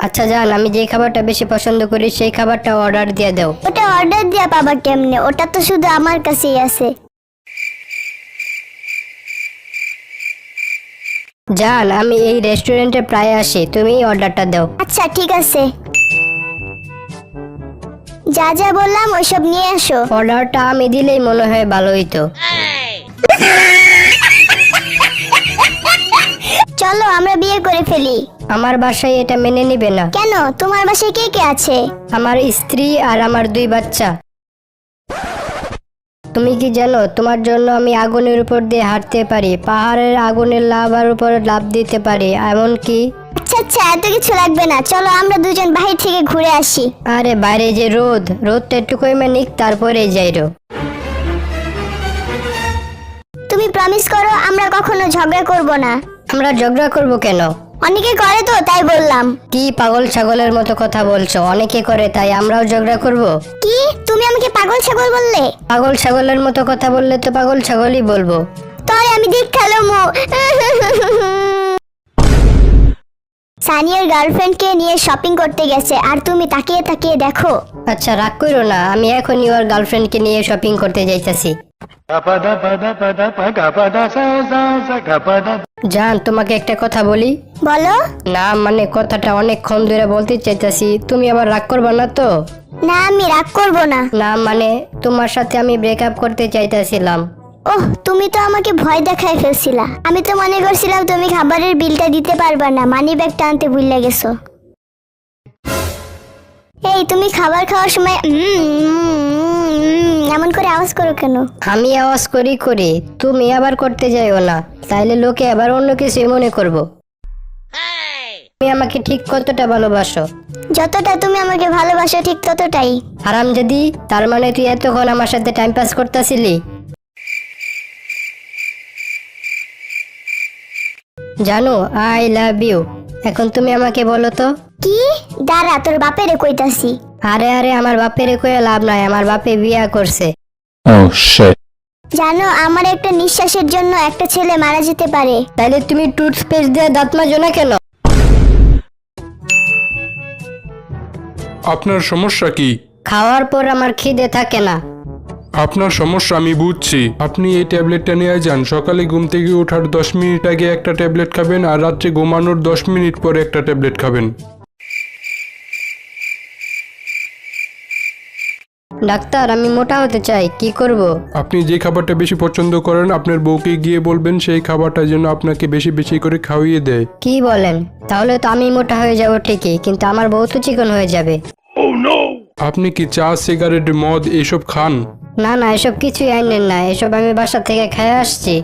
আচ্ছা জান, আমি যে খাবারটা বেশি পছন্দ করি সেই খাবারটা অর্ডার দিয়ে দাও। ওটা অর্ডার দিয়া পাবা কেমনে? ওটা তো শুধু আমার কাছেই আছে। জান, আমি এই রেস্টুরেন্টে প্রায় আসি, তুমি অর্ডারটা দাও। আচ্ছা ঠিক আছে, যা যা বললাম ওইসব নিয়ে আসো। অর্ডারটা আমি দিলেই মনে হয় ভালো হইতো। চলো আমরা বিয়ে করে ফেলি। আমার বাসায় এটা মেনে নিবে না। কেন? তোমার বাসায় কে কে আছে? আমার স্ত্রী আর আমার 2 বাচ্চা। তুমি কি জানো তোমার জন্য আমি আগুনের উপর দিয়ে হাঁটতে পারি, পাহাড়ের আগুনের লাভার উপর লাফ দিতে পারি, এমনকি আচ্ছা আচ্ছা, এত কিছু লাগবে না, চলো আমরা দুজন বাহির থেকে ঘুরে আসি। আরে বাইরে যে রোদটা একটু কমে নিক তারপরে যাইরো। তুমি প্রমিস করো আমরা কখনো ঝগড়া করব না। আমরা ঝগড়া করব কেন? অনেকে করে তো তাই বললাম। কি পাগল ছাগলের মতো কথা বলছো? অনেকে করে তাই আমরাও ঝগড়া করব? কি তুমি আমাকে পাগল ছাগল বললে? পাগল ছাগলের মতো কথা বললে তো পাগল ছাগলই বলবো। তরে আমি দেখালো মো। সানিয়ার গার্লফ্রেন্ডকে নিয়ে শপিং করতে গেছে আর তুমি তাকিয়ে তাকিয়ে দেখো। আচ্ছা রাগ করো না, আমি এখনই ওর গার্লফ্রেন্ডকে নিয়ে শপিং করতে যাইতাছি। জান, তোমাকে একটা কথা বলি। বলো। না মানে কথাটা অনেকক্ষণ ধরে বলতে চাইতাছি, তুমি আবার রাগ করবা না তো? না আমি রাগ করব না। না মানে তোমার সাথে আমি ব্রেকআপ করতে চাইতাছিলাম। ওহ, তুমি তো আমাকে ভয় দেখায় ফেলছিলা। আমি তো মনে করছিলাম তুমি খাবারের বিলটা দিতে পারবা না, মানি ব্যাগটা আনতে ভুলে গেছো। এই তুমি খাবার খাওয়ার সময় এমন করে আওয়াজ করো কেন? আমি আওয়াজ করি, তুমি আবার করতে যাইও না, তাইলে লোকে আবার অন্য কিছু মনে করবো। তুমি আমাকে ঠিক কতটা ভালোবাসো? যতটা তুমি আমাকে ভালোবাসো ঠিক ততটাই। হারামজাদি, তার মানে তুই এতক্ষণ আমার সাথে টাইম পাস করতেছিলি? জানো আই লাভ ইউ। এখন তুমি আমাকে বলো তো। কি? দাঁড়া, তোর বাপেরে কইতাছি। আরে আরে, আমার বাপের কয়ে লাভ নাই, আমার বাপে বিয়া করছে। Oh shit. জানো আমার একটা নিঃশ্বাসের জন্য একটা ছেলে মারা যেতে পারে। তাইলে তুমি টুথপেস্ট দিয়ে দাঁত মাজো না কেন? আপনার সমস্যা কি? খাওয়ার পর আমার খিদে থাকে না। আপনার সমস্যা আমি বুঝছি। আপনি এই ট্যাবলেটটা নিয়ে যান। সকালে ঘুম থেকে ওঠার 10 মিনিট আগে একটা ট্যাবলেট খাবেন আর রাত্রে ঘুমানোর 10 মিনিট পরে একটা ট্যাবলেট খাবেন। ডাক্তার, আমি মোটা হতে চাই, কি করব? আপনি যে খাবারটা বেশি পছন্দ করেন আপনার বউকে গিয়ে বলবেন সেই খাবারটা যেন আপনাকে বেশি বেশি করে খাওয়িয়ে দেয়। কি বলেন? তাহলে তো আমি মোটা হয়ে যাব ঠিকই, কিন্তু আমার বউ তো চিকন হয়ে যাবে। আপনি কি চা, সিগারেট, মদ এসব খান? না না, এসব কিছুই আইনেন না, এসব আমি বাসা থেকে খেয়ে আসছি।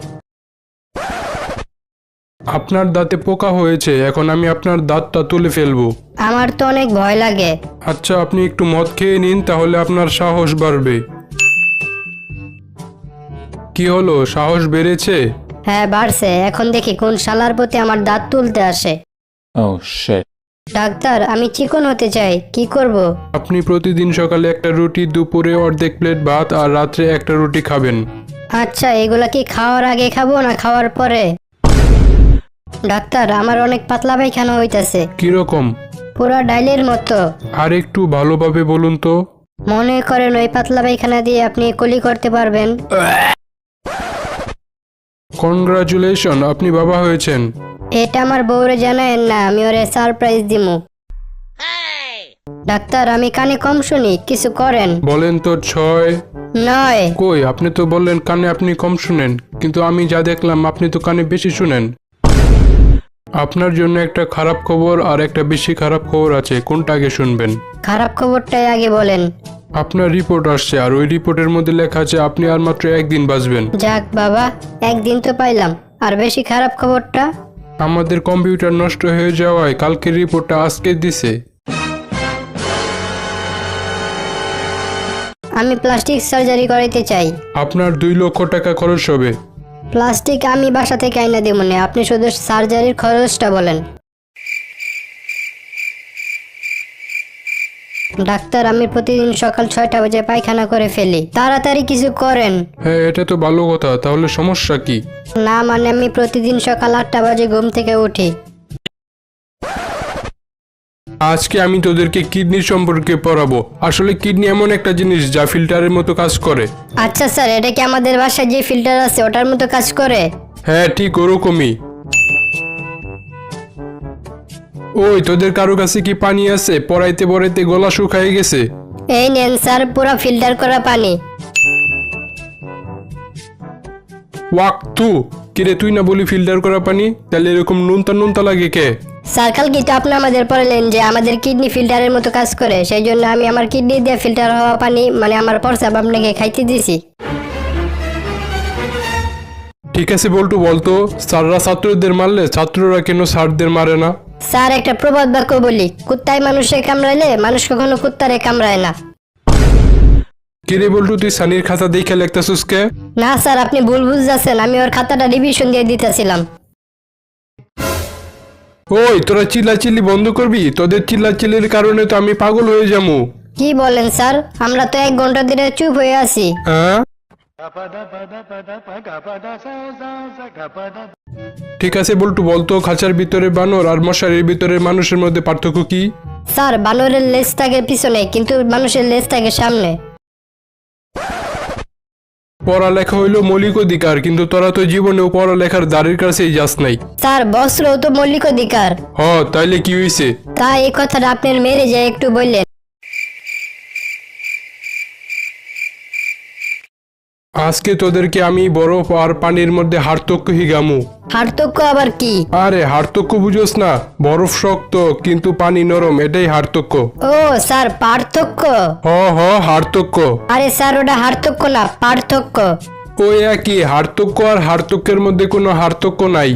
আপনার দাঁতে পোকা হয়েছে, এখন আমি আপনার দাঁতটা তুলে ফেলবো। আমার তো অনেক ভয় লাগে। আচ্ছা আপনি একটু মদ খেয়ে নিন, তাহলে আপনার সাহস বাড়বে। কি হলো, সাহস বেড়েছে? হ্যাঁ বাড়ছে, এখন দেখি কোন শালার প্রতি আমার দাঁত তুলতে আসে। Oh shit. ডাক্তার, আমি চিকন হতে চাই, কি করব? আপনি প্রতিদিন সকালে একটা রুটি, দুপুরে অর্ধেক প্লেট ভাত আর রাত্রে একটা রুটি খাবেন। আচ্ছা, এগুলা কি খাওয়ার আগে খাবো না খাওয়ার পরে? ডাক্তার, আমার অনেক পাতলা পায়খানা হইতাছে, কিরকম? পুরা ডাইলের মতো। আর একটু ভালোভাবে বলুন তো। মনে করেন ওই পাতলা পায়খানা দিয়ে আপনি কলি করতে পারবেন। কনগ্রাচুলেশন, আপনি বাবা হয়েছেন। এটা আমার বউরে জানায়েন না, আমি ওরে সারপ্রাইজ দিমু। ডাক্তার, আমি কানে কম শুনি, কিছু করেন। বলেন তো 6। 9। কই, আপনি তো বললেন কানে আপনি কম শুনেন, কিন্তু আমি যা দেখলাম আপনি তো কানে বেশি শুনেন। আপনার জন্য একটা খারাপ খবর আর একটা বেশি খারাপ খবর আছে, কোনটা আগে শুনবেন? খারাপ খবরটাই আগে বলেন। আপনার রিপোর্ট আসছে আর ওই রিপোর্টের মধ্যে লেখা আছে আপনি আর মাত্র 1 দিন বাঁচবেন। যাক বাবা, একদিন তো পাইলাম। আর বেশি খারাপ খবরটা? আমাদের কম্পিউটার নষ্ট হয়ে যাওয়ায় কালকের রিপোর্টটা আজকে দিছে। আমি প্লাস্টিক সার্জারি করাইতে চাই। আপনার 2 লক্ষ টাকা খরচ হবে। প্লাস্টিক আমি বাসা থেকে আইনা দিব না, আপনি শুধু সার্জারির খরচটা বলেন। ডাক্তার, আমি প্রতিদিন সকাল 6টা বাজে পায়খানা করে ফেলি, তাড়াতাড়ি কিছু করেন। হ্যাঁ এটা তো ভালো কথা, তাহলে সমস্যা কি? না মানে আমি প্রতিদিন সকাল 8টা বাজে ঘুম থেকে উঠি। আজকে আমি তোদেরকে কিডনি সম্পর্কে পড়াবো। আসলে কিডনি এমন একটা জিনিস যা ফিল্টারের মতো কাজ করে। আচ্ছা স্যার, এটা কি আমাদের বাসায় যে ফিল্টার আছে ওটার মতো কাজ করে? হ্যাঁ, ঠিক ওরকমই। ওই তোদের কারো কাছে কি পানি আছে? পড়াইতে পড়াইতে গলা শুকায় গেছে। এই নেন স্যার, পুরো ফিল্টার করা পানি। ওয়াক তু, কিরে তুই না বলি ফিল্টার করা পানি, তাহলে এরকম নুনতা নুনতা লাগে কে? স্যার, কালকে তো আপনি আমাদের বললেন যে আমাদের কিডনি ফিল্টারের মতো কাজ করে, সেই জন্য আমি আমার কিডনি দিয়ে ফিল্টার হওয়া পানি মানে আমার প্রস্রাব আপনাকে খাইতে দিছি। ঠিক আছে বল্টু, বলতো স্যাররা ছাত্রদের মারলে ছাত্ররা কেন স্যারদের মারে না? স্যার, একটা প্রবাদ বাক্য বলি, কুত্তায় মানুষে কামড়াইলে মানুষ কখনো কুত্তারে কামড়ায় না। কিরে বল্টু, তুই সানির খাতা দেখে লেখতেছিস কে? না স্যার, আপনি ভুল বুঝতেছেন, আমি ওর খাতাটা রিভিশন দিয়ে দিতেছিলাম। ওই তোরা চিল্লাচিল্লি বন্ধ করবি, তোদের চিল্লাচিল্লির কারণে তো আমি পাগল হয়ে যাবো। কি বলেন স্যার? আমরা তো 1 ঘন্টা ধরে চুপ হয়ে আছি। হ্যাঁ, ঠিক আছে বল্টু, বলতো খাঁচার ভিতরে বানর আর মশারির ভিতরে মানুষের মধ্যে পার্থক্য কি? স্যার, বানরের লেজ থাকে পিছনে, কিন্তু মানুষের লেজ থাকে সামনে। পড়ালেখা হইলো মৌলিক অধিকার, কিন্তু তোরা তো জীবনেও পড়ালেখার দ্বারের কাছেই যাস নাই। স্যার, বস্ত্রও তো মৌলিক অধিকার। হ, তাইলে কি হয়েছে? তা এই কথাটা আপনার মেরে যায় একটু বললেন। আজকে তোদেরকে আমি বরফ আর পানির মধ্যে হার্তক্য হিগামু। পার্থক্য আবার কি? আরে হার্তক্য বুঝোস না? বরফ শক্ত কিন্তু পানি নরম, এটাই হার্তক্য। ও স্যার, পার্থক্য। হ হার্তক্য। আরে স্যার, ওটা হার্তক্য না, পার্থক্য। ওই একই, হার্তক্য আর হার্তক্যের মধ্যে কোনো হার্তক্য নাই।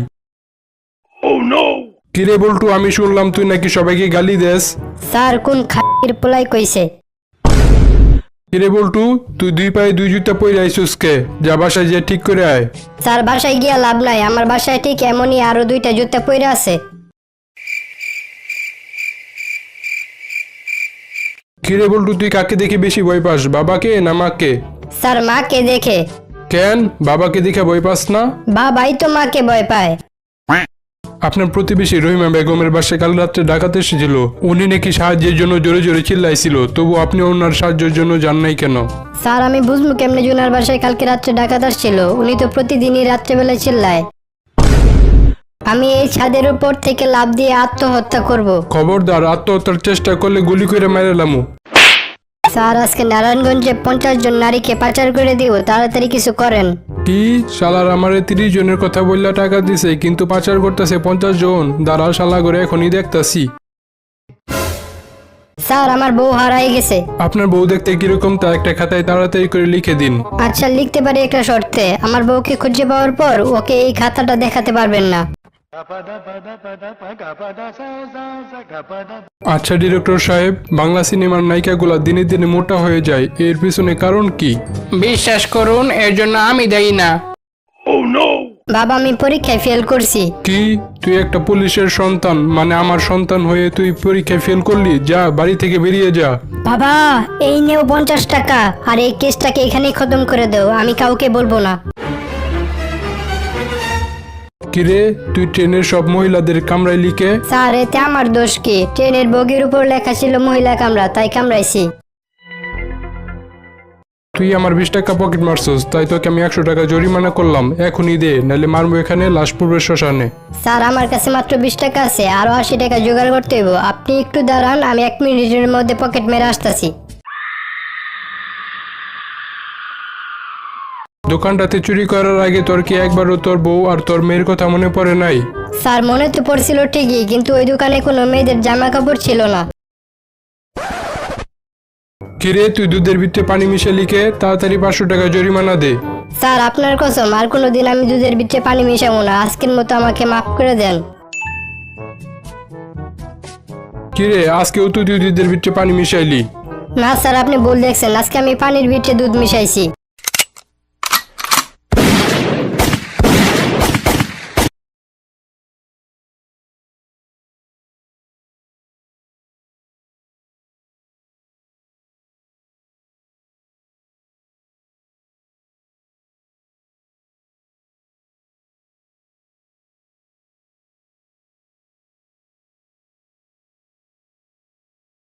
কিরে বল্টু, আমি শুনলাম তুই নাকি সবাইকে গালি দেস। স্যার, কোন খাতির পোলাই কইছে? কিরে বল্টু, তুই 2 পায়ে 2 জুতা পরে আইসুস কে? যা বাসায় যে ঠিক করে আয়। স্যার, বাসায় গিয়া লাভ নাই, আমার বাসায় ঠিক এমনই আরো 2টা জুতা পইরা আছে। কিরে বল্টু, তুই কাকে দেখে বেশি ভয় পাস, বাবাকে না মাকে? স্যার, মাকে দেখে। কেন বাবাকে দেখে ভয় পাস না? বাবাই তো মাকে ভয় পায়। আপনার প্রতিবেশী রহিমা বেগমের বাসায় কাল রাত্রে ডাকাত এসেছিল। উনি নাকি সাহায্যের জন্য জোরে জোরে চিল্লাইছিল, তবু আপনি ওনার সাহায্যের জন্য যান নাই কেন? স্যার, আমি বুঝবো কেমনে জুনার বাসায় কালকে রাত্রে ডাকাত আসছিল? উনি তো প্রতিদিনই রাত্রেবেলা চিল্লায়। আমি এই ছাদের উপর থেকে লাফ দিয়ে আত্মহত্যা করব। খবরদার, আত্মহত্যার চেষ্টা করলে গুলি করে মেরেলামু। স্যার, আজকে নারায়ণগঞ্জে 50 জন নারীকে পাচার করে দিব, তাড়াতাড়ি কিছু করেন। কি শালার, আমারে 30 জনের কথা বললা টাকা দিছে, কিন্তু পাচার করতেছে 50 জন। দাঁড়া শালা করে এখনই দেখতাছি। স্যার, আমার বউ হারাই গেছে। আপনার বউ দেখতে কিরকম তা একটা খাতায় তাড়াতাড়ি করে লিখে দিন। আচ্ছা, লিখতে পারি একটা শর্তে, আমার বউকে খুঁজে পাওয়ার পর ওকে এই খাতাটা দেখাতে পারবেন না। আচ্ছা ডিরেক্টর সাহেব, বাংলা সিনেমার নায়িকাগুলা দিনে দিনে মোটা হয়ে যায়, এর পিছনে কারণ কি? বিশ্বাস করুন, এর জন্য আমি দায়ী না। বাবা, আমি পরীক্ষায় ফেল করছি। কি তুই একটা পুলিশের সন্তান, মানে আমার সন্তান হয়ে তুই পরীক্ষায় ফেল করলি? যা বাড়ি থেকে বেরিয়ে যা। বাবা, এই নেও 50 টাকা, আর এই কেসটাকে এখানেই খতম করে দাও, আমি কাউকে বলবো না। কিরে, তুই ট্রেনের সব মহিলাদের কামড়াইলি কে? স্যার, এতে আমার দোষ কি? ট্রেনের বগির উপর লেখা ছিল মহিলা কামরা, তাই কামড়াইছি। তুই আমার 20 টাকা পকেট মারছস, তাই তোকে আমি 100 টাকা জরিমানা করলাম। এখনই দে, নাহলে মারবো এখানে, লাশ পূর্বের শ্মশানে। স্যার, আমার কাছে মাত্র 20 টাকা আছে, আরো 80 টাকা জোগাড় করতে হইব। আপনি একটু দাঁড়ান, আমি 1 মিনিটের মধ্যে পকেট মেরে আসতেছি। দোকানটাতে চুরি করার আগে তোর কি একবারও তোর বউ আর তোর মেয়ের কথা মনে পড়ে নাই? স্যার, মনে তো পড়ছিল ঠিকই, কিন্তু ওই দোকানে কোনো মেয়েদের জামা কাপড় ছিল না। কিরে, তুই দুধের ভিতরে পানি মিশে লিখে তাড়াতাড়ি 500 টাকা জরিমানা দে। স্যার, আপনার কসম, আর কোনোদিন আমি দুধের ভিতরে পানি মিশাবো না, আজকের মতো আমাকে মাফ করে দেন। কিরে, আজকেও তুই দুধের ভিতরে পানি মিশাইলি? না স্যার, আপনি ভুল দেখছেন, আজকে আমি পানির ভিতরে দুধ মিশাইছি।